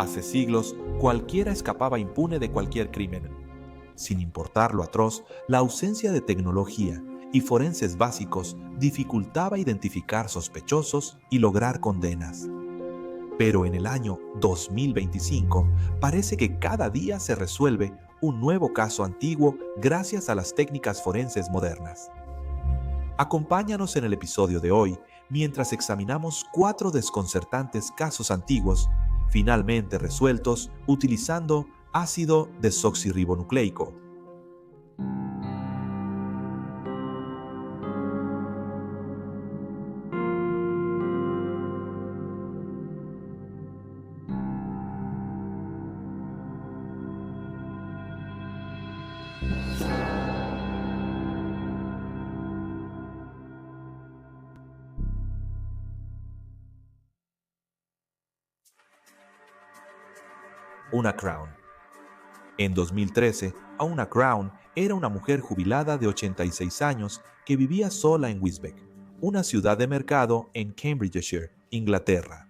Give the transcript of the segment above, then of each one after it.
Hace siglos, cualquiera escapaba impune de cualquier crimen. Sin importar lo atroz, la ausencia de tecnología y forenses básicos dificultaba identificar sospechosos y lograr condenas. Pero en el año 2025 parece que cada día se resuelve un nuevo caso antiguo gracias a las técnicas forenses modernas. Acompáñanos en el episodio de hoy mientras examinamos 4 desconcertantes casos antiguos finalmente resueltos utilizando ácido desoxirribonucleico. Una Crown. En 2013, Una Crown era una mujer jubilada de 86 años que vivía sola en Wisbech, una ciudad de mercado en Cambridgeshire, Inglaterra.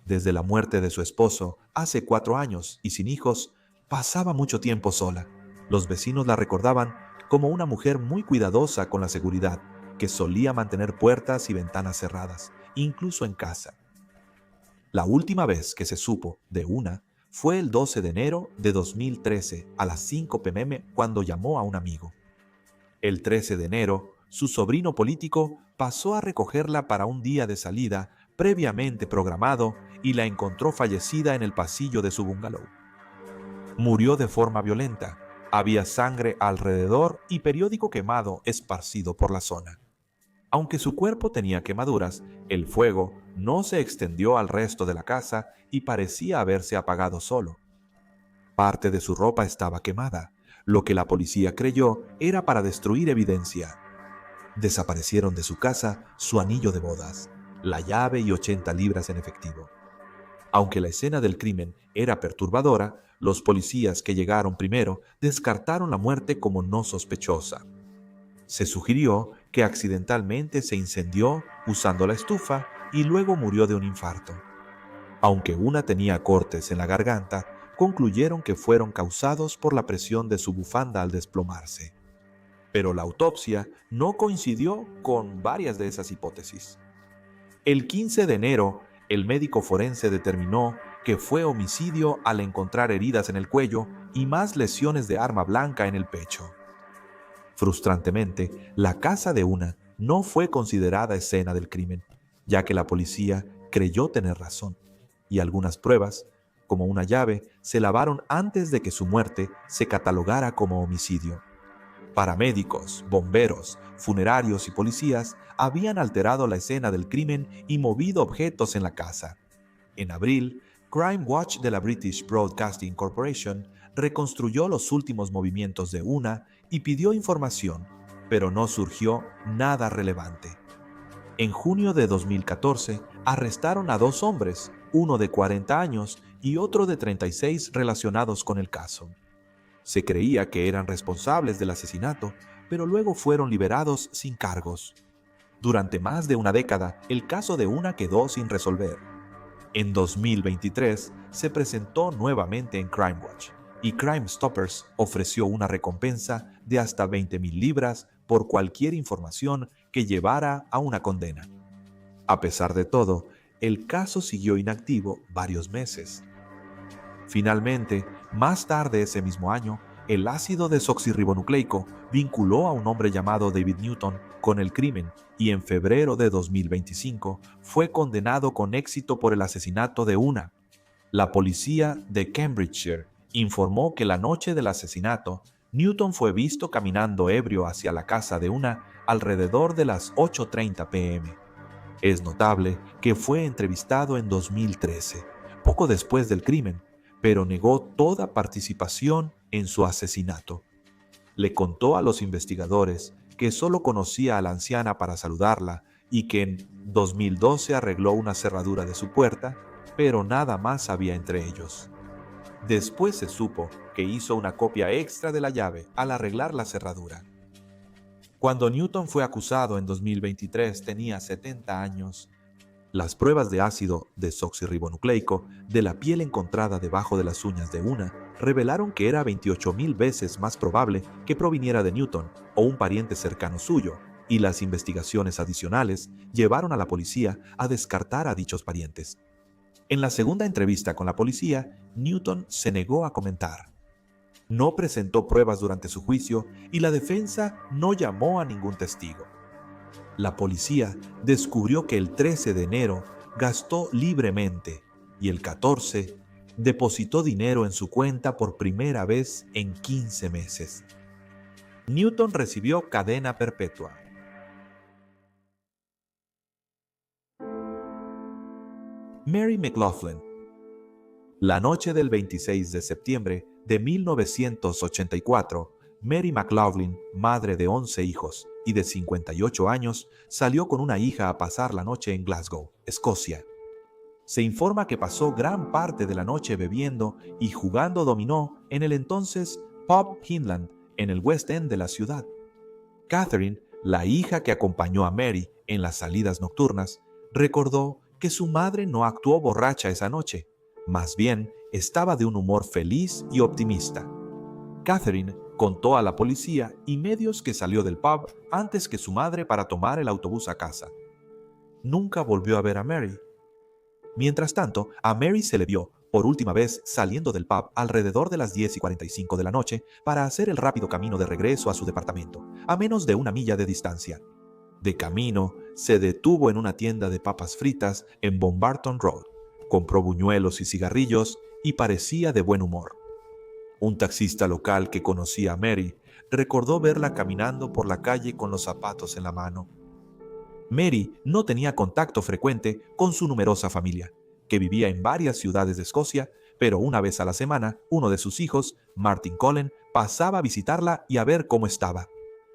Desde la muerte de su esposo, hace 4 años y sin hijos, pasaba mucho tiempo sola. Los vecinos la recordaban como una mujer muy cuidadosa con la seguridad, que solía mantener puertas y ventanas cerradas, incluso en casa. La última vez que se supo de Una fue el 12 de enero de 2013 a las 5 p.m. cuando llamó a un amigo. El 13 de enero, su sobrino político pasó a recogerla para un día de salida previamente programado y la encontró fallecida en el pasillo de su bungalow. Murió de forma violenta. Había sangre alrededor y periódico quemado esparcido por la zona. Aunque su cuerpo tenía quemaduras, el fuego no se extendió al resto de la casa y parecía haberse apagado solo. Parte de su ropa estaba quemada, lo que la policía creyó era para destruir evidencia. Desaparecieron de su casa su anillo de bodas, la llave y 80 libras en efectivo. Aunque la escena del crimen era perturbadora, los policías que llegaron primero descartaron la muerte como no sospechosa. Se sugirió que accidentalmente se incendió usando la estufa y luego murió de un infarto. Aunque Una tenía cortes en la garganta, concluyeron que fueron causados por la presión de su bufanda al desplomarse. Pero la autopsia no coincidió con varias de esas hipótesis. El 15 de enero, el médico forense determinó que fue homicidio al encontrar heridas en el cuello y más lesiones de arma blanca en el pecho. Frustrantemente, la casa de Una no fue considerada escena del crimen, ya que la policía creyó tener razón, y algunas pruebas, como una llave, se lavaron antes de que su muerte se catalogara como homicidio. Paramédicos, bomberos, funerarios y policías habían alterado la escena del crimen y movido objetos en la casa. En abril, Crime Watch de la British Broadcasting Corporation reconstruyó los últimos movimientos de Una y pidió información, pero no surgió nada relevante. En junio de 2014, arrestaron a 2 hombres, uno de 40 años y otro de 36 relacionados con el caso. Se creía que eran responsables del asesinato, pero luego fueron liberados sin cargos. Durante más de una década, el caso de Una quedó sin resolver. En 2023, se presentó nuevamente en Crime Watch y Crime Stoppers ofreció una recompensa de hasta 20,000 libras por cualquier información que llevara a una condena. A pesar de todo, el caso siguió inactivo varios meses. Finalmente, más tarde ese mismo año, el ácido desoxirribonucleico vinculó a un hombre llamado David Newton con el crimen y en febrero de 2025 fue condenado con éxito por el asesinato de Una. La policía de Cambridgeshire informó que la noche del asesinato, Newton fue visto caminando ebrio hacia la casa de Una alrededor de las 8:30 p.m. Es notable que fue entrevistado en 2013, poco después del crimen, pero negó toda participación en su asesinato. Le contó a los investigadores que solo conocía a la anciana para saludarla y que en 2012 arregló una cerradura de su puerta, pero nada más había entre ellos. Después se supo que hizo una copia extra de la llave al arreglar la cerradura. Cuando Newton fue acusado en 2023 tenía 70 años. Las pruebas de ácido desoxirribonucleico de la piel encontrada debajo de las uñas de una revelaron que era 28.000 veces más probable que proviniera de Newton o un pariente cercano suyo, y las investigaciones adicionales llevaron a la policía a descartar a dichos parientes. En la segunda entrevista con la policía, Newton se negó a comentar. No presentó pruebas durante su juicio y la defensa no llamó a ningún testigo. La policía descubrió que el 13 de enero gastó libremente y el 14 depositó dinero en su cuenta por primera vez en 15 meses. Newton recibió cadena perpetua. Mary McLaughlin. La noche del 26 de septiembre de 1984, Mary McLaughlin, madre de 11 hijos y de 58 años, salió con una hija a pasar la noche en Glasgow, Escocia. Se informa que pasó gran parte de la noche bebiendo y jugando dominó en el entonces Pub Hinland, en el West End de la ciudad. Catherine, la hija que acompañó a Mary en las salidas nocturnas, recordó que su madre no actuó borracha esa noche, más bien estaba de un humor feliz y optimista. Catherine contó a la policía y medios que salió del pub antes que su madre para tomar el autobús a casa. Nunca volvió a ver a Mary. Mientras tanto, a Mary se le vio por última vez saliendo del pub alrededor de las 10:45 de la noche para hacer el rápido camino de regreso a su departamento, a menos de 1 milla de distancia. De camino, se detuvo en una tienda de papas fritas en Bombarton Road, compró buñuelos y cigarrillos y parecía de buen humor. Un taxista local que conocía a Mary recordó verla caminando por la calle con los zapatos en la mano. Mary no tenía contacto frecuente con su numerosa familia, que vivía en varias ciudades de Escocia, pero una vez a la semana, uno de sus hijos, Martin Cullen, pasaba a visitarla y a ver cómo estaba.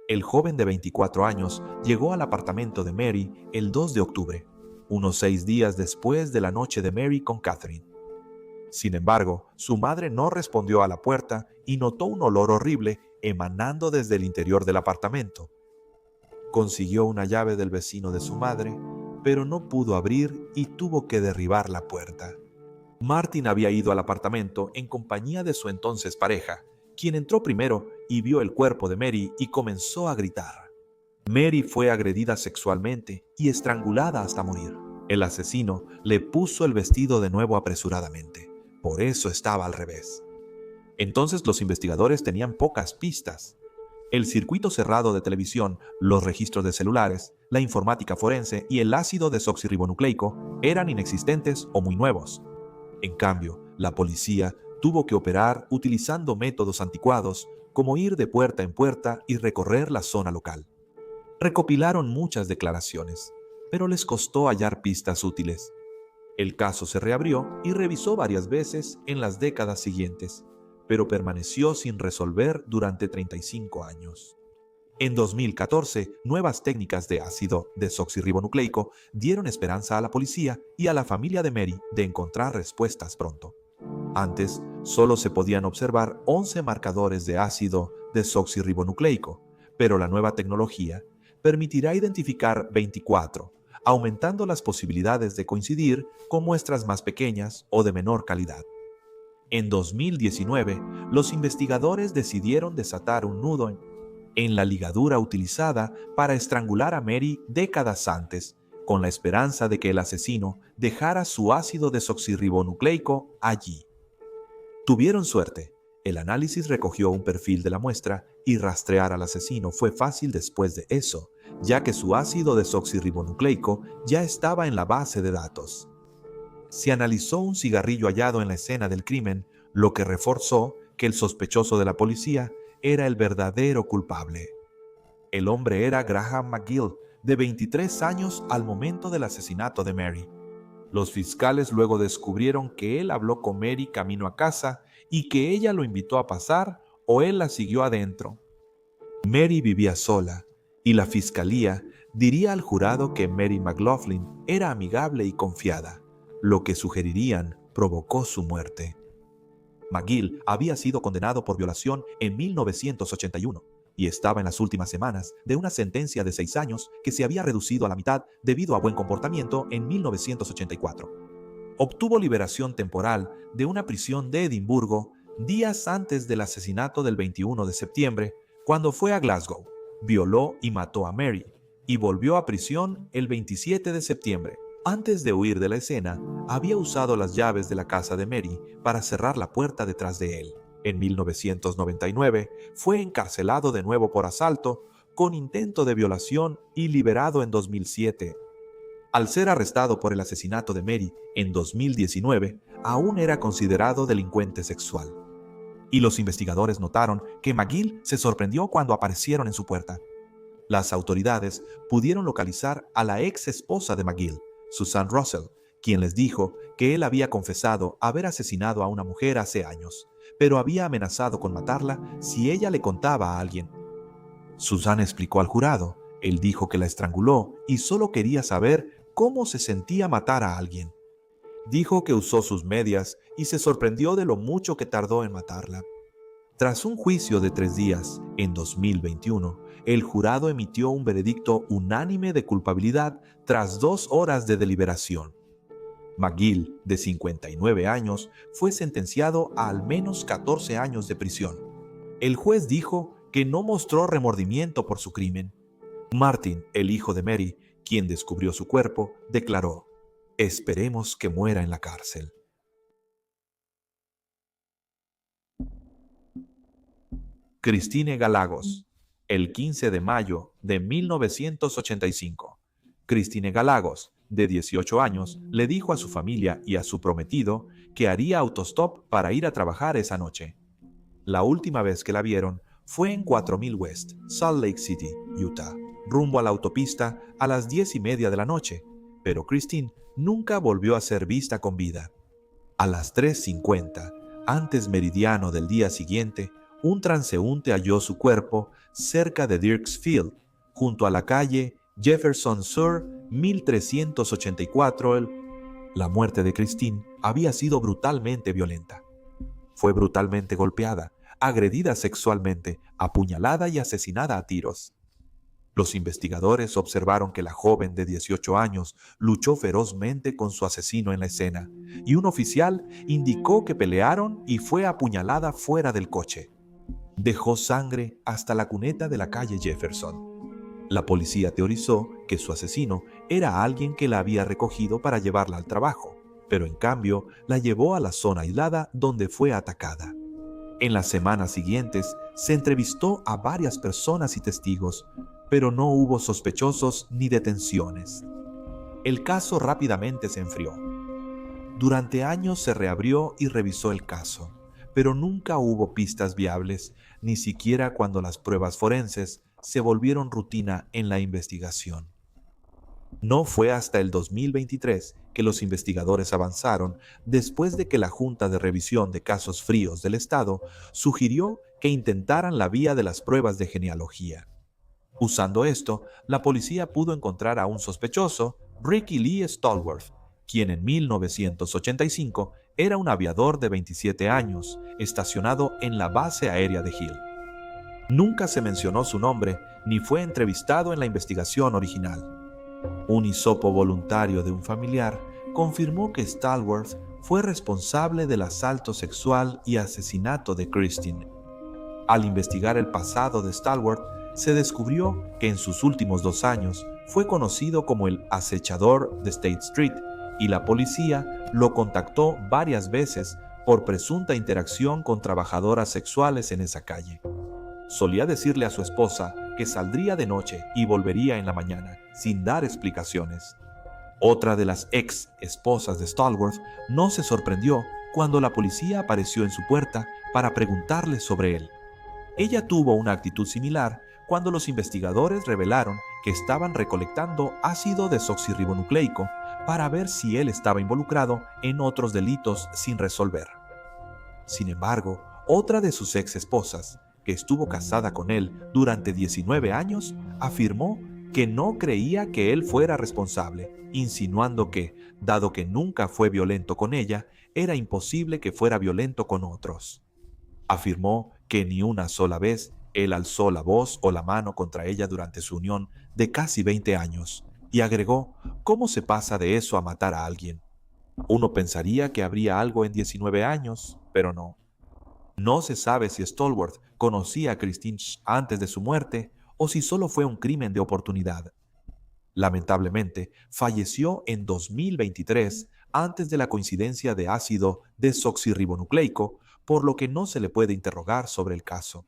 El joven de 24 años llegó al apartamento de Mary el 2 de octubre, unos 6 días después de la noche de Mary con Catherine. Sin embargo, su madre no respondió a la puerta y notó un olor horrible emanando desde el interior del apartamento. Consiguió una llave del vecino de su madre, pero no pudo abrir y tuvo que derribar la puerta. Martin había ido al apartamento en compañía de su entonces pareja, quien entró primero y vio el cuerpo de Mary y comenzó a gritar. Mary fue agredida sexualmente y estrangulada hasta morir. El asesino le puso el vestido de nuevo apresuradamente. Por eso estaba al revés. Entonces los investigadores tenían pocas pistas. El circuito cerrado de televisión, los registros de celulares, la informática forense y el ácido desoxirribonucleico eran inexistentes o muy nuevos. En cambio, la policía tuvo que operar utilizando métodos anticuados como ir de puerta en puerta y recorrer la zona local. Recopilaron muchas declaraciones, pero les costó hallar pistas útiles. El caso se reabrió y revisó varias veces en las décadas siguientes, pero permaneció sin resolver durante 35 años. En 2014, nuevas técnicas de ácido desoxirribonucleico dieron esperanza a la policía y a la familia de Mary de encontrar respuestas pronto. Antes, solo se podían observar 11 marcadores de ácido desoxirribonucleico, pero la nueva tecnología permitirá identificar 24, aumentando las posibilidades de coincidir con muestras más pequeñas o de menor calidad. En 2019, los investigadores decidieron desatar un nudo en la ligadura utilizada para estrangular a Mary décadas antes, con la esperanza de que el asesino dejara su ácido desoxirribonucleico allí. Tuvieron suerte. El análisis recogió un perfil de la muestra y rastrear al asesino fue fácil después de eso, ya que su ácido desoxirribonucleico ya estaba en la base de datos. Se analizó un cigarrillo hallado en la escena del crimen, lo que reforzó que el sospechoso de la policía era el verdadero culpable. El hombre era Graham McGill, de 23 años al momento del asesinato de Mary. Los fiscales luego descubrieron que él habló con Mary camino a casa y que ella lo invitó a pasar o él la siguió adentro. Mary vivía sola y la fiscalía diría al jurado que Mary McLaughlin era amigable y confiada. Lo que sugerirían provocó su muerte. McGill había sido condenado por violación en 1981 y estaba en las últimas semanas de una sentencia de 6 años que se había reducido a la mitad debido a buen comportamiento en 1984. Obtuvo liberación temporal de una prisión de Edimburgo días antes del asesinato del 21 de septiembre, cuando fue a Glasgow, violó y mató a Mary, y volvió a prisión el 27 de septiembre. Antes de huir de la escena, había usado las llaves de la casa de Mary para cerrar la puerta detrás de él. En 1999 fue encarcelado de nuevo por asalto, con intento de violación y liberado en 2007. Al ser arrestado por el asesinato de Mary en 2019, aún era considerado delincuente sexual. Y los investigadores notaron que McGill se sorprendió cuando aparecieron en su puerta. Las autoridades pudieron localizar a la ex esposa de McGill, Susan Russell, quien les dijo que él había confesado haber asesinado a una mujer hace años, pero había amenazado con matarla si ella le contaba a alguien. Susan explicó al jurado. Él dijo que la estranguló y solo quería saber cómo se sentía matar a alguien. Dijo que usó sus medias y se sorprendió de lo mucho que tardó en matarla. Tras un juicio de 3 días, en 2021, el jurado emitió un veredicto unánime de culpabilidad tras 2 horas de deliberación. McGill, de 59 años, fue sentenciado a al menos 14 años de prisión. El juez dijo que no mostró remordimiento por su crimen. Martin, el hijo de Mary, quien descubrió su cuerpo, declaró: «Esperemos que muera en la cárcel». Christine Galagos, el 15 de mayo de 1985. Christine Galagos, de 18 años, le dijo a su familia y a su prometido que haría autostop para ir a trabajar esa noche. La última vez que la vieron fue en 4000 West, Salt Lake City, Utah, rumbo a la autopista a las 10:30 de la noche, pero Christine nunca volvió a ser vista con vida. A las 3:50, antes meridiano del día siguiente, un transeúnte halló su cuerpo cerca de Dierks Field, junto a la calle Jefferson Sur 1384. La muerte de Christine había sido brutalmente violenta. Fue brutalmente golpeada, agredida sexualmente, apuñalada y asesinada a tiros. Los investigadores observaron que la joven de 18 años luchó ferozmente con su asesino en la escena, y un oficial indicó que pelearon y fue apuñalada fuera del coche. Dejó sangre hasta la cuneta de la calle Jefferson. La policía teorizó que su asesino era alguien que la había recogido para llevarla al trabajo, pero en cambio la llevó a la zona aislada donde fue atacada. En las semanas siguientes se entrevistó a varias personas y testigos, pero no hubo sospechosos ni detenciones. El caso rápidamente se enfrió. Durante años se reabrió y revisó el caso, pero nunca hubo pistas viables, ni siquiera cuando las pruebas forenses se volvieron rutina en la investigación. No fue hasta el 2023 que los investigadores avanzaron, después de que la Junta de Revisión de Casos Fríos del Estado sugirió que intentaran la vía de las pruebas de genealogía. Usando esto, la policía pudo encontrar a un sospechoso, Ricky Lee Stallworth, quien en 1985 era un aviador de 27 años, estacionado en la base aérea de Hill. Nunca se mencionó su nombre ni fue entrevistado en la investigación original. Un hisopo voluntario de un familiar confirmó que Stallworth fue responsable del asalto sexual y asesinato de Christine. Al investigar el pasado de Stallworth, se descubrió que en sus últimos 2 años fue conocido como el acechador de State Street, y la policía lo contactó varias veces por presunta interacción con trabajadoras sexuales en esa calle. Solía decirle a su esposa que saldría de noche y volvería en la mañana, sin dar explicaciones. Otra de las ex esposas de Stallworth no se sorprendió cuando la policía apareció en su puerta para preguntarle sobre él. Ella tuvo una actitud similar cuando los investigadores revelaron que estaban recolectando ácido desoxirribonucleico para ver si él estaba involucrado en otros delitos sin resolver. Sin embargo, otra de sus ex esposas, que estuvo casada con él durante 19 años, afirmó que no creía que él fuera responsable, insinuando que, dado que nunca fue violento con ella, era imposible que fuera violento con otros. Afirmó que ni una sola vez Él alzó la voz o la mano contra ella durante su unión de casi 20 años y agregó: ¿cómo se pasa de eso a matar a alguien? Uno pensaría que habría algo en 19 años, pero no. No se sabe si Stallworth conocía a Christine antes de su muerte o si solo fue un crimen de oportunidad. Lamentablemente, falleció en 2023 antes de la coincidencia de ácido desoxirribonucleico, por lo que no se le puede interrogar sobre el caso.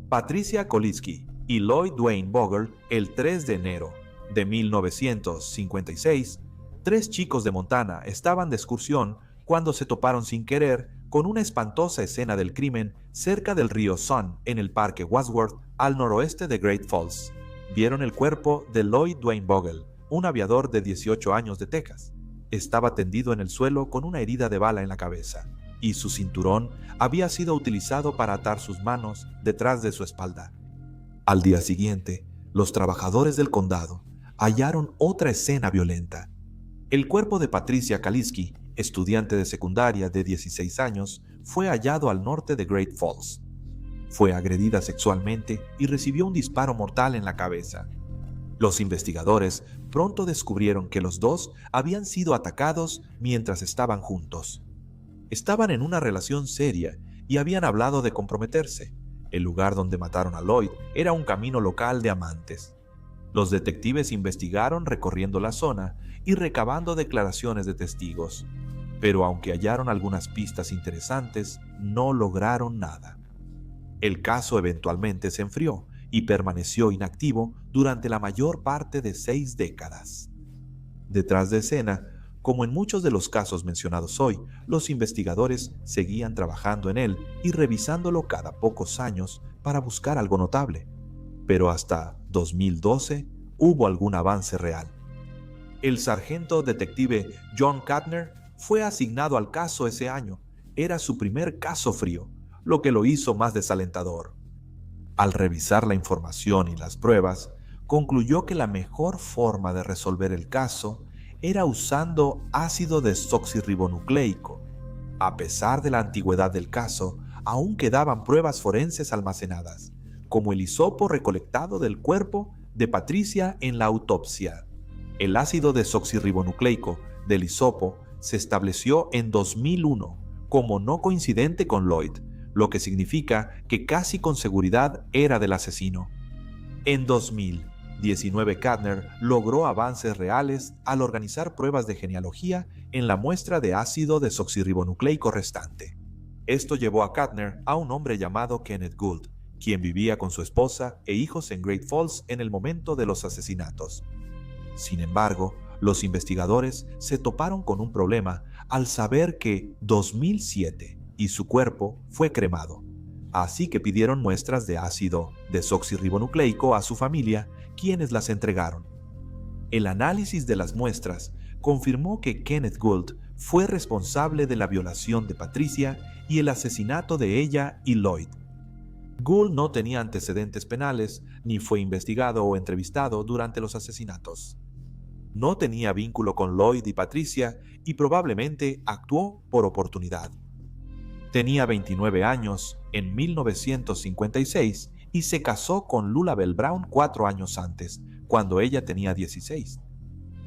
Patricia Koliski y Lloyd Dwayne Bogle, el 3 de enero de 1956, tres chicos de Montana estaban de excursión cuando se toparon sin querer con una espantosa escena del crimen cerca del río Sun en el parque Wadsworth, al noroeste de Great Falls. Vieron el cuerpo de Lloyd Dwayne Bogle, un aviador de 18 años de Texas. Estaba tendido en el suelo con una herida de bala en la cabeza, y su cinturón había sido utilizado para atar sus manos detrás de su espalda. Al día siguiente, los trabajadores del condado hallaron otra escena violenta. El cuerpo de Patricia Kaliski, estudiante de secundaria de 16 años, fue hallado al norte de Great Falls. Fue agredida sexualmente y recibió un disparo mortal en la cabeza. Los investigadores pronto descubrieron que los dos habían sido atacados mientras estaban juntos. Estaban en una relación seria y habían hablado de comprometerse. El lugar donde mataron a Lloyd era un camino local de amantes. Los detectives investigaron recorriendo la zona y recabando declaraciones de testigos, pero aunque hallaron algunas pistas interesantes, no lograron nada. El caso eventualmente se enfrió y permaneció inactivo durante la mayor parte de 6 décadas. Detrás de escena, como en muchos de los casos mencionados hoy, los investigadores seguían trabajando en él y revisándolo cada pocos años para buscar algo notable. Pero hasta 2012 hubo algún avance real. El sargento detective John Katner fue asignado al caso ese año. Era su primer caso frío, lo que lo hizo más desalentador. Al revisar la información y las pruebas, concluyó que la mejor forma de resolver el caso era usando ácido desoxirribonucleico. A pesar de la antigüedad del caso, aún quedaban pruebas forenses almacenadas, como el hisopo recolectado del cuerpo de Patricia en la autopsia. El ácido desoxirribonucleico del hisopo se estableció en 2001 como no coincidente con Lloyd, lo que significa que casi con seguridad era del asesino. En 2019, Katner logró avances reales al organizar pruebas de genealogía en la muestra de ácido desoxirribonucleico restante. Esto llevó a Katner a un hombre llamado Kenneth Gould, quien vivía con su esposa e hijos en Great Falls en el momento de los asesinatos. Sin embargo, los investigadores se toparon con un problema al saber que 2007 y su cuerpo fue cremado. Así que pidieron muestras de ácido desoxirribonucleico a su familia, quienes las entregaron. El análisis de las muestras confirmó que Kenneth Gould fue responsable de la violación de Patricia y el asesinato de ella y Lloyd. Gould no tenía antecedentes penales, ni fue investigado o entrevistado durante los asesinatos. No tenía vínculo con Lloyd y Patricia y probablemente actuó por oportunidad. Tenía 29 años en 1956 y se casó con Lulabelle Brown 4 años antes, cuando ella tenía 16.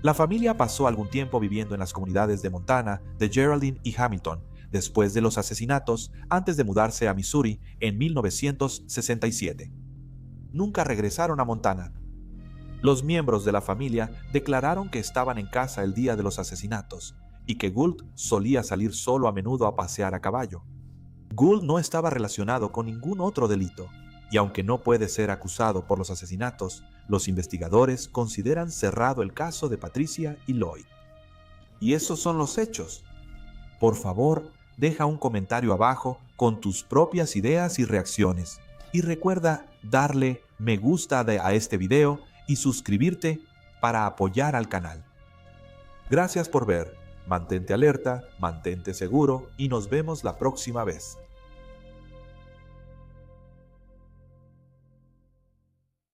La familia pasó algún tiempo viviendo en las comunidades de Montana, de Geraldine y Hamilton, después de los asesinatos, antes de mudarse a Missouri en 1967. Nunca regresaron a Montana. Los miembros de la familia declararon que estaban en casa el día de los asesinatos y que Gould solía salir solo a menudo a pasear a caballo. Gould no estaba relacionado con ningún otro delito, y aunque no puede ser acusado por los asesinatos, los investigadores consideran cerrado el caso de Patricia y Lloyd. Y esos son los hechos. Por favor, deja un comentario abajo con tus propias ideas y reacciones. Y recuerda darle me gusta a este video y suscribirte para apoyar al canal. Gracias por ver. Mantente alerta, mantente seguro y nos vemos la próxima vez.